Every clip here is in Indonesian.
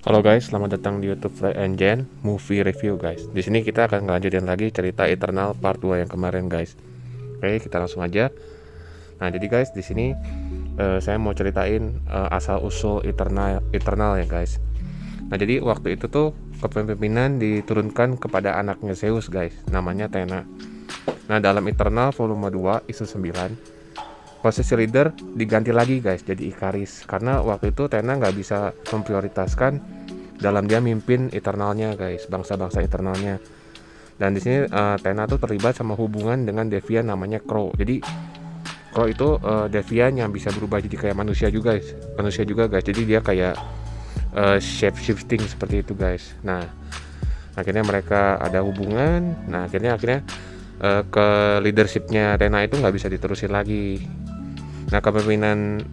Halo guys, selamat datang di YouTube Fly Engine Movie Review guys. Di sini kita akan ngelanjutin lagi cerita Eternal Part 2 yang kemarin guys. Oke, kita langsung aja. Nah, jadi guys, di sini saya mau ceritain asal usul Eternal ya guys. Nah, jadi waktu itu tuh kepemimpinan diturunkan kepada anaknya Zeus guys, namanya Athena. Nah, dalam Eternal volume 2 isu 9, posisi leader diganti lagi guys jadi Ikaris, karena waktu itu Athena nggak bisa memprioritaskan dalam dia mimpin Eternalnya guys, bangsa-bangsa Eternalnya. Dan di sini Athena tuh terlibat sama hubungan dengan Deviant namanya Crow. Jadi Crow itu Deviant yang bisa berubah jadi kayak manusia juga guys, jadi dia kayak shape shifting seperti itu guys. Nah, akhirnya mereka ada hubungan. Nah, akhirnya ke leadershipnya Athena itu nggak bisa diterusin lagi. Nah, kepemimpinan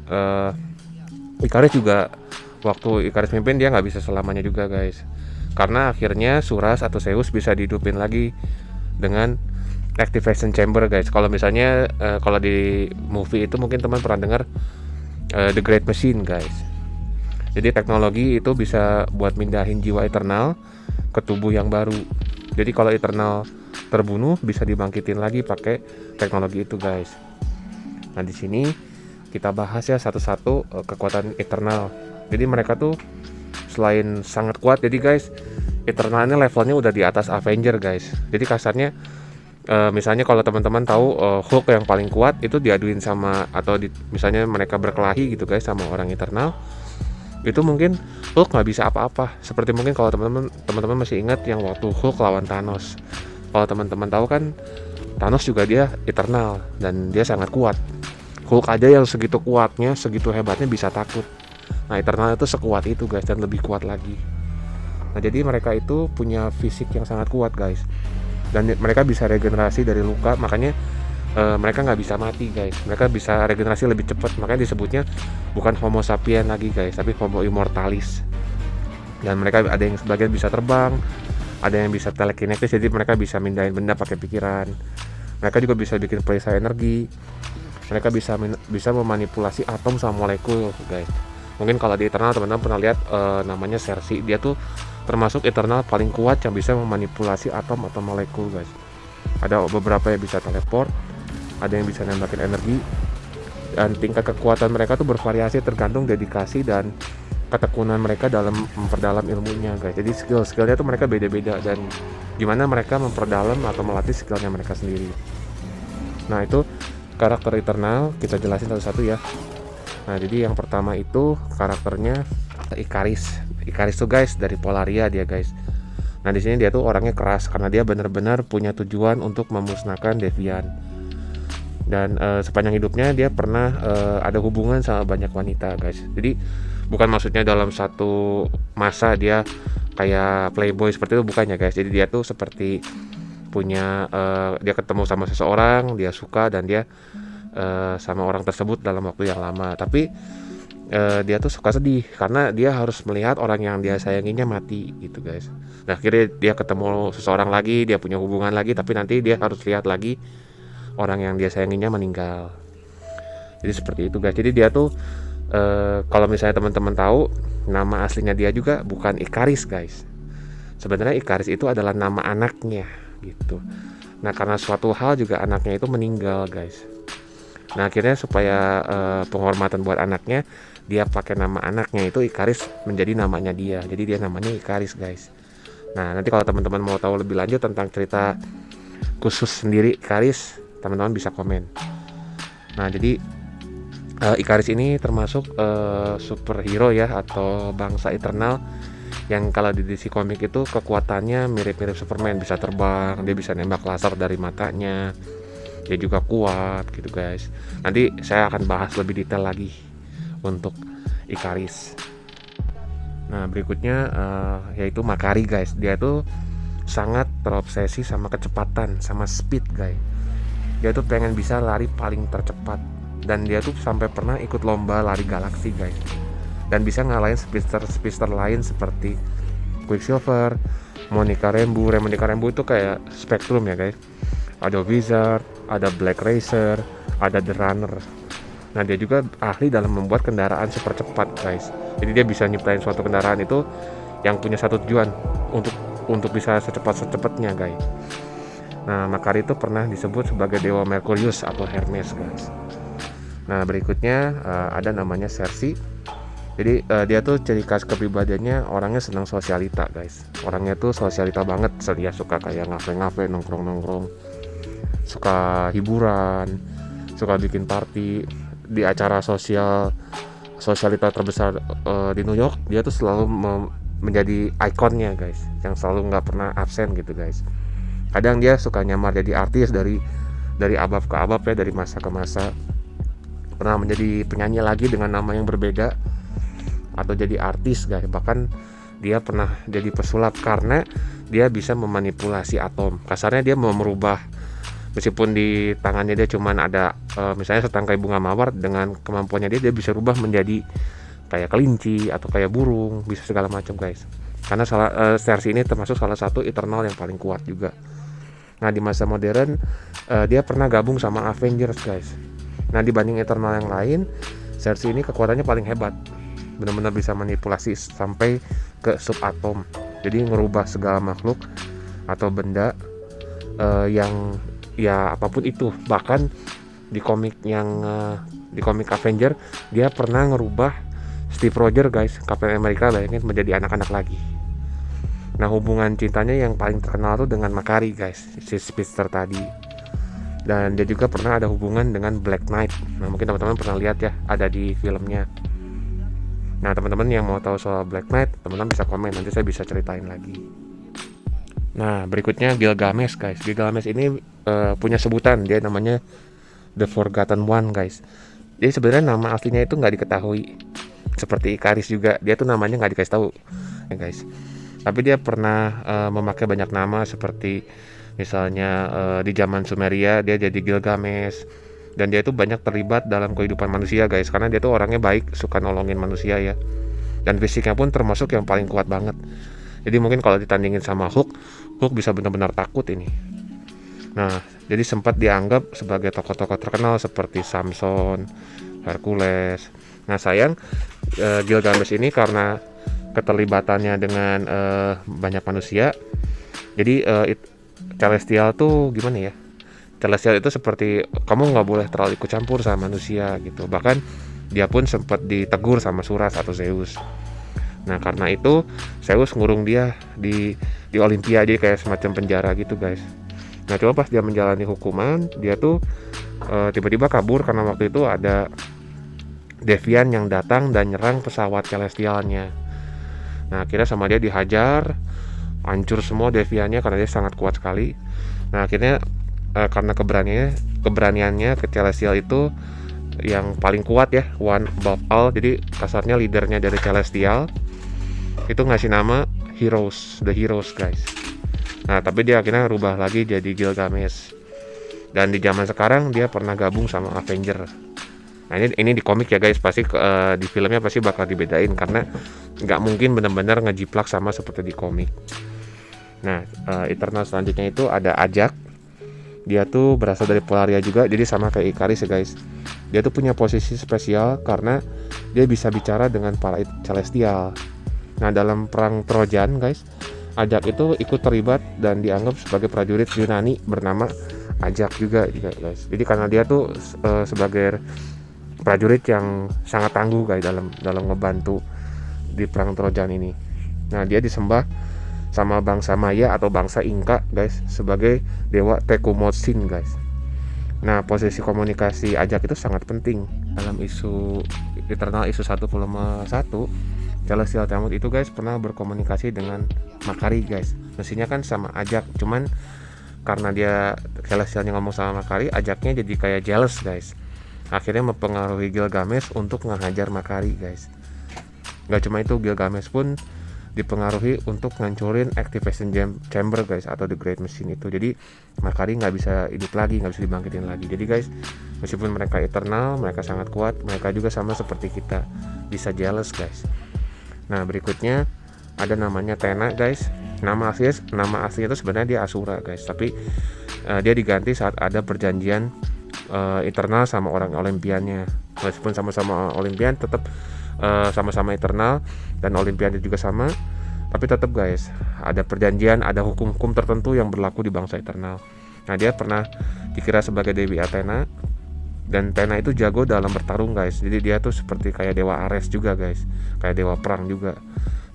Ikaris juga, waktu Ikaris mimpin dia nggak bisa selamanya juga guys, karena akhirnya Suras atau Zeus bisa dihidupin lagi dengan activation chamber guys. Kalau misalnya kalau di movie itu mungkin teman pernah dengar The Great Machine guys. Jadi teknologi itu bisa buat mindahin jiwa Eternal ke tubuh yang baru. Jadi kalau Eternal terbunuh bisa dibangkitin lagi pakai teknologi itu guys. Nah, di sini kita bahas ya satu-satu kekuatan Eternal. Jadi mereka tuh selain sangat kuat, jadi guys, Eternal ini levelnya udah di atas Avenger guys. Jadi kasarnya misalnya kalau teman-teman tahu Hulk yang paling kuat itu diaduin sama, atau misalnya mereka berkelahi gitu guys sama orang Eternal, itu mungkin Hulk nggak bisa apa-apa. Seperti mungkin kalau teman-teman masih ingat yang waktu Hulk lawan Thanos. Kalau teman-teman tahu kan, Thanos juga dia Eternal dan dia sangat kuat. Hulk aja yang segitu kuatnya, segitu hebatnya bisa takut. Nah, Eternal itu sekuat itu guys, dan lebih kuat lagi. Nah, jadi mereka itu punya fisik yang sangat kuat guys, dan mereka bisa regenerasi dari luka. Makanya mereka nggak bisa mati guys, mereka bisa regenerasi lebih cepat. Makanya disebutnya bukan Homo sapien lagi guys, tapi Homo immortalis. Dan mereka ada yang sebagian bisa terbang, ada yang bisa telekinesis, jadi mereka bisa mindahin benda pakai pikiran. Mereka juga bisa bikin perisai energi. Mereka bisa memanipulasi atom sama molekul guys. Mungkin kalau di Eternal teman-teman pernah lihat namanya Cersei. Dia tuh termasuk Eternal paling kuat yang bisa memanipulasi atom atau molekul guys. Ada beberapa yang bisa teleport, ada yang bisa nembakin energi, dan tingkat kekuatan mereka tuh bervariasi tergantung dedikasi dan ketekunan mereka dalam memperdalam ilmunya guys. Jadi skillnya tuh mereka beda-beda, dan gimana mereka memperdalam atau melatih skillnya mereka sendiri. Nah, itu karakter Eternal kita jelasin satu-satu ya. Nah, jadi yang pertama itu karakternya Ikaris. Ikaris tuh guys dari Polaria dia guys. Nah, di sini dia tuh orangnya keras karena dia benar-benar punya tujuan untuk memusnahkan Deviant. Dan sepanjang hidupnya dia pernah ada hubungan sama banyak wanita guys. Jadi bukan maksudnya dalam satu masa dia kayak playboy seperti itu, bukannya guys. Jadi dia tuh seperti punya dia ketemu sama seseorang, dia suka, dan dia sama orang tersebut dalam waktu yang lama. Tapi dia tuh suka sedih karena dia harus melihat orang yang dia sayanginya mati gitu guys. Nah, akhirnya dia ketemu seseorang lagi, dia punya hubungan lagi, tapi nanti dia harus lihat lagi orang yang dia sayanginya meninggal. Jadi seperti itu guys. Jadi dia tuh kalau misalnya teman-teman tahu, nama aslinya dia juga bukan Ikaris guys. Sebenarnya Ikaris itu adalah nama anaknya gitu. Nah, karena suatu hal juga anaknya itu meninggal guys. Nah, akhirnya supaya penghormatan buat anaknya, dia pakai nama anaknya itu Ikaris menjadi namanya dia. Jadi dia namanya Ikaris guys. Nah, nanti kalau teman-teman mau tahu lebih lanjut tentang cerita khusus sendiri Ikaris, teman-teman bisa komen. Nah, jadi Ikaris ini termasuk superhero ya, atau bangsa Eternal yang kalau di DC Comic itu kekuatannya mirip-mirip Superman, bisa terbang, dia bisa nembak laser dari matanya, dia juga kuat gitu guys. Nanti saya akan bahas lebih detail lagi untuk Ikaris. Nah, berikutnya yaitu Makari guys. Dia tuh sangat terobsesi sama kecepatan, sama speed guys. Dia tuh pengen bisa lari paling tercepat, dan dia tuh sampai pernah ikut lomba lari galaksi guys, dan bisa ngalahin speedster lain seperti Quicksilver, Monica Rambeau itu kayak Spectrum ya guys. Ada Wizard, ada Black Racer, ada The Runner. Nah, dia juga ahli dalam membuat kendaraan super cepat, guys. Jadi dia bisa nyiptain suatu kendaraan itu yang punya satu tujuan, untuk bisa secepat-cepatnya, guys. Nah, Makari itu pernah disebut sebagai dewa Merkurius atau Hermes, guys. Nah, berikutnya ada namanya Cersei. Jadi dia tuh ciri khas kepribadiannya orangnya senang sosialita, guys. Orangnya tuh sosialita banget, dia suka kayak ngafe-ngafe, nongkrong-nongkrong, suka hiburan, suka bikin party di acara sosialita terbesar di New York. Dia tuh selalu menjadi ikonnya, guys, yang selalu nggak pernah absen gitu, guys. Kadang dia suka nyamar jadi artis dari abad ke abad ya, dari masa ke masa. Pernah menjadi penyanyi lagi dengan nama yang berbeda, atau jadi artis, guys. Bahkan dia pernah jadi pesulap karena dia bisa memanipulasi atom. Kasarnya dia mau merubah, meskipun di tangannya dia cuman ada misalnya setangkai bunga mawar, dengan kemampuannya dia bisa rubah menjadi kayak kelinci atau kayak burung, bisa segala macam, guys. Karena Cersei ini termasuk salah satu Eternal yang paling kuat juga. Nah, di masa modern dia pernah gabung sama Avengers, guys. Nah, dibanding Eternal yang lain, Cersei ini kekuatannya paling hebat. Benar-benar bisa manipulasi sampai ke subatom. Jadi ngerubah segala makhluk atau benda yang ya apapun itu. Bahkan di komik di komik Avenger, dia pernah ngerubah Steve Rogers, guys, Captain America, bayangin, menjadi anak-anak lagi. Nah, hubungan cintanya yang paling terkenal tuh dengan Makari, guys, si speedster tadi. Dan dia juga pernah ada hubungan dengan Black Knight. Nah, mungkin teman-teman pernah lihat ya, ada di filmnya. Nah, teman-teman yang mau tahu soal Black Knight, teman-teman bisa komen, nanti saya bisa ceritain lagi. Nah, berikutnya Gilgamesh, guys. Gilgamesh ini punya sebutan, dia namanya The Forgotten One, guys. Jadi sebenarnya nama aslinya itu nggak diketahui. Seperti Ikaris juga, dia tuh namanya nggak dikasih tahu, ya, guys. Tapi dia pernah memakai banyak nama, seperti misalnya di zaman Sumeria dia jadi Gilgamesh. Dan dia itu banyak terlibat dalam kehidupan manusia, guys, karena dia tuh orangnya baik, suka nolongin manusia ya. Dan fisiknya pun termasuk yang paling kuat banget. Jadi mungkin kalau ditandingin sama Hulk bisa benar-benar takut ini. Nah, jadi sempat dianggap sebagai tokoh-tokoh terkenal seperti Samson, Hercules. Nah, sayang Gilgamesh ini karena keterlibatannya dengan banyak manusia, jadi Celestial tuh gimana ya? Celestial itu seperti kamu nggak boleh terlalu ikut campur sama manusia gitu. Bahkan dia pun sempat ditegur sama Suras atau Zeus. Nah, karena itu Zeus ngurung dia di Olimpia, jadi kayak semacam penjara gitu, guys. Nah, coba pas dia menjalani hukuman, dia tuh tiba-tiba kabur karena waktu itu ada Devian yang datang dan nyerang pesawat Celestialnya. Nah, akhirnya sama dia dihajar, hancur semua Deviannya karena dia sangat kuat sekali. Nah, akhirnya karena keberaniannya ke Celestial itu yang paling kuat ya, one above all. Jadi kasarnya leadernya dari Celestial itu ngasih nama The Heroes, guys. Nah, tapi dia akhirnya rubah lagi jadi Gilgamesh. Dan di zaman sekarang dia pernah gabung sama Avenger. Nah, ini di komik ya, guys. Pasti di filmnya pasti bakal dibedain karena nggak mungkin benar-benar ngejiplak sama seperti di komik. Nah, Eternal selanjutnya itu ada Ajak. Dia tuh berasal dari Polaria juga, jadi sama kayak Ikaris ya, guys. Dia tuh punya posisi spesial karena dia bisa bicara dengan para Celestial. Nah, dalam perang Trojan, guys, Ajak itu ikut terlibat dan dianggap sebagai prajurit Yunani bernama Ajak juga, guys. Jadi karena dia tuh sebagai prajurit yang sangat tangguh, guys, dalam ngebantu di perang Trojan ini. Nah, dia disembah sama bangsa Maya atau bangsa Inka, guys, sebagai dewa Tecumseh, guys. Nah, posisi komunikasi Ajak itu sangat penting dalam isu Eternal isu 1 volume 1. Celestial Tiamut itu, guys, pernah berkomunikasi dengan Makari, guys. Mestinya kan sama Ajak, cuman karena dia Celestialnya ngomong sama Makari, Ajaknya jadi kayak jealous, guys. Akhirnya mempengaruhi Gilgamesh untuk ngehajar Makari, guys. Gak cuma itu, Gilgamesh pun dipengaruhi untuk ngancurin Activation Chamber, guys, atau The Great Machine itu. Jadi Makari nggak bisa hidup lagi, nggak bisa dibangkitin lagi. Jadi, guys, meskipun mereka Eternal, mereka sangat kuat, mereka juga sama seperti kita, bisa jealous, guys. Nah, berikutnya ada namanya Tena, guys. Nama aslinya itu sebenarnya dia Asura, guys, tapi dia diganti saat ada perjanjian Eternal sama orang Olympiannya. Meskipun sama-sama Olympian, tetap sama-sama Eternal, dan Olympian juga sama. Tapi tetap guys, ada perjanjian, ada hukum-hukum tertentu yang berlaku di bangsa Eternal. Nah, dia pernah dikira sebagai Dewi Athena, dan Athena itu jago dalam bertarung guys. Jadi dia tuh seperti kayak dewa Ares juga guys, kayak dewa perang juga.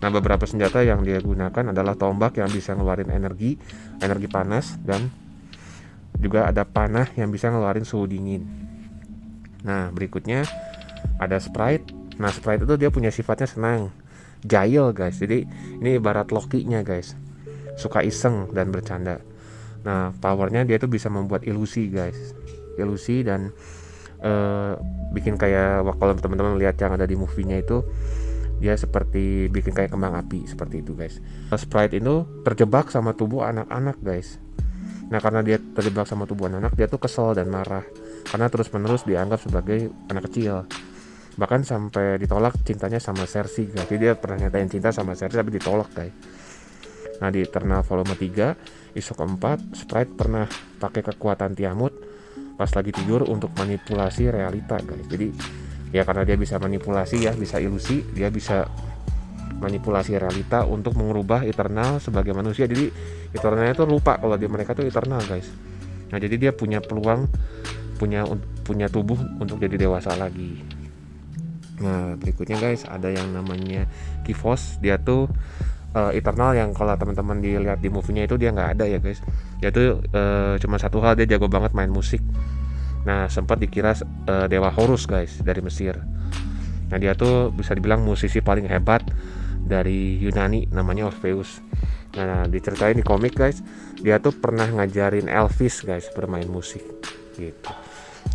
Nah, beberapa senjata yang dia gunakan adalah tombak yang bisa ngeluarin energi panas, dan juga ada panah yang bisa ngeluarin suhu dingin. Nah, berikutnya ada Sprite. Nah, Sprite itu dia punya sifatnya senang, jahil guys. Jadi ini ibarat Loki-nya guys, suka iseng dan bercanda. Nah, powernya dia tuh bisa membuat ilusi guys, ilusi, dan bikin kayak kalau teman-teman lihat yang ada di movie-nya itu, dia seperti bikin kayak kembang api seperti itu guys. Sprite itu terjebak sama tubuh anak-anak guys. Nah, karena dia terjebak sama tubuh anak, dia tuh kesel dan marah karena terus-menerus dianggap sebagai anak kecil. Bahkan sampai ditolak cintanya sama Cersei guys. Jadi dia pernah nyatain cinta sama Cersei tapi ditolak guys. Nah, di Eternal volume 3 isu keempat, Sprite pernah pakai kekuatan Tiamut pas lagi tidur untuk manipulasi realita guys. Jadi ya karena dia bisa manipulasi ya, bisa ilusi, dia bisa manipulasi realita untuk mengubah Eternal sebagai manusia. Jadi Eternalnya tuh lupa kalau mereka tuh Eternal guys. Nah, jadi dia punya peluang, punya tubuh untuk jadi dewasa lagi. Nah, berikutnya guys, ada yang namanya Kifos. Dia tuh Eternal yang kalau teman-teman dilihat di movie-nya itu dia nggak ada ya guys. Dia tuh cuma satu hal, dia jago banget main musik. Nah, sempat dikira dewa Horus guys dari Mesir. Nah, dia tuh bisa dibilang musisi paling hebat dari Yunani, namanya Orpheus. Nah, diceritain di komik guys, dia tuh pernah ngajarin Elvis guys bermain musik gitu.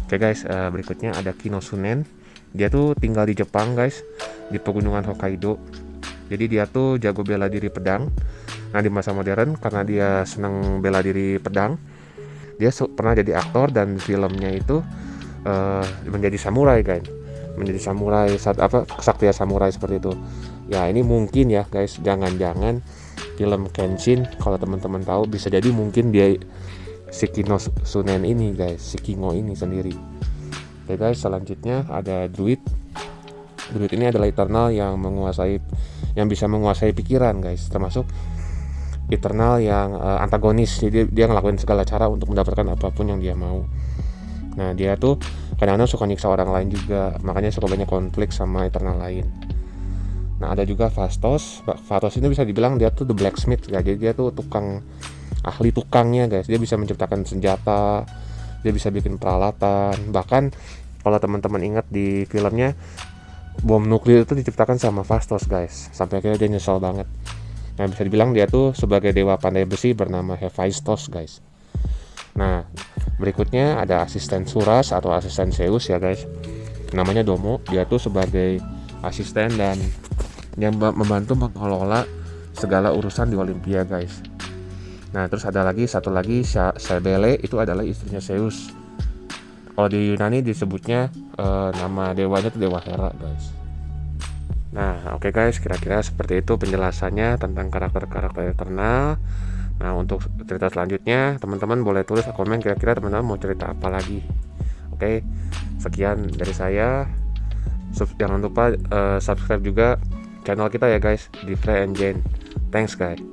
Oke guys, berikutnya ada Kinosunen. Dia tuh tinggal di Jepang guys, di pegunungan Hokkaido. Jadi dia tuh jago bela diri pedang. Nah, di masa modern karena dia senang bela diri pedang, dia pernah jadi aktor dan filmnya itu menjadi samurai guys. Menjadi samurai kesaktian samurai seperti itu. Ya, ini mungkin ya guys, jangan-jangan film Kenshin, kalau teman-teman tahu, bisa jadi mungkin dia si Kinosunen ini guys, si Kingo ini sendiri. Oke guys, selanjutnya ada Druid. Druid ini adalah Eternal yang bisa menguasai pikiran guys, termasuk Eternal yang antagonis. Jadi dia ngelakuin segala cara untuk mendapatkan apapun yang dia mau. Nah, dia tuh kadang-kadang suka nyiksa orang lain juga, makanya suka banyak konflik sama Eternal lain. Nah, ada juga Phastos. Phastos ini bisa dibilang dia tuh the blacksmith guys. Jadi dia tuh ahli tukangnya guys. Dia bisa menciptakan senjata, dia bisa bikin peralatan. Bahkan kalau teman-teman ingat di filmnya, bom nuklir itu diciptakan sama Phastos guys. Sampai akhirnya dia nyesal banget. Nah, bisa dibilang dia tuh sebagai dewa pandai besi bernama Hephaistos guys. Nah, berikutnya ada asisten Suras atau asisten Zeus ya guys. Namanya Domo. Dia tuh sebagai asisten dan yang membantu mengelola segala urusan di Olympia guys. Nah, terus ada satu lagi Cybele, itu adalah istrinya Zeus. Kalau di Yunani disebutnya nama dewanya itu Dewa Hera guys. Nah, oke guys, kira-kira seperti itu penjelasannya tentang karakter-karakter Eternal. Nah, untuk cerita selanjutnya teman-teman boleh tulis komen kira-kira teman-teman mau cerita apa lagi. Oke, sekian dari saya. Jangan lupa subscribe juga channel kita ya guys, di Free Engine. Thanks guys.